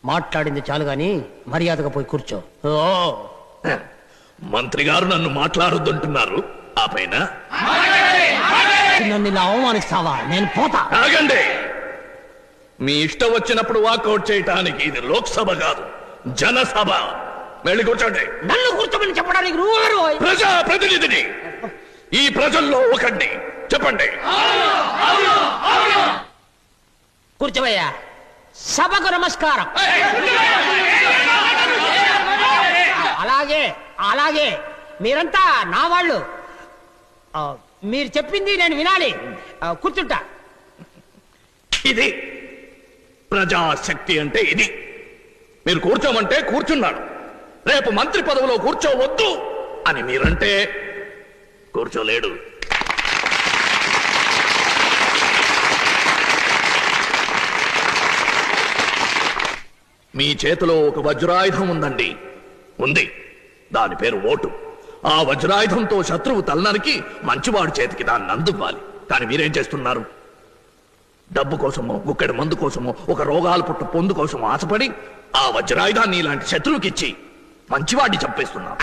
మాట్లాడింది చాలు గాని మర్యాదగా పోయి కూర్చో. ఓ మంత్రి గారు నన్ను మాట్లాడొద్దంటున్నారు. ఆ పైన నన్ను ఇలా అవమానిస్తావా? నేను పోతా. ఆగండి. మీ ఇష్టం వచ్చినప్పుడు వాకౌట్ చేయటానికి ఇది లోక్సభ కాదు, జనసభ. వెళ్ళి కూర్చోండి. నన్ను కూర్చోమని చెప్పడానికి నువ్వెవరు? ప్రజా ప్రతినిధిని, ఈ ప్రజల్లో ఒకటి. చెప్పండి. కూర్చోవయ్యా. సభకు నమస్కారం. అలాగే అలాగే, మీరంతా నా వాళ్ళు. మీరు చెప్పింది నేను వినాలి. కూర్చుంటా. ఇది ప్రజాశక్తి అంటే ఇది. మీరు కూర్చోమంటే కూర్చున్నాడు. రేపు మంత్రి పదవిలో కూర్చోవద్దు అని మీరంటే కూర్చోలేడు. మీ చేతిలో ఒక వజ్రాయుధం ఉందండి. ఉంది. దాని పేరు ఓటు. ఆ వజ్రాయుధంతో శత్రువు తలనరికి మంచివాడి చేతికి దాన్ని అందివ్వాలి. కానీ మీరేం చేస్తున్నారు? డబ్బు కోసమో, గుక్కడి మందు కోసమో, ఒక రోగాలు పుట్ట పొందు కోసమో ఆశపడి ఆ వజ్రాయుధాన్ని ఇలాంటి శత్రువుకిచ్చి మంచివాడిని చంపేస్తున్నారు.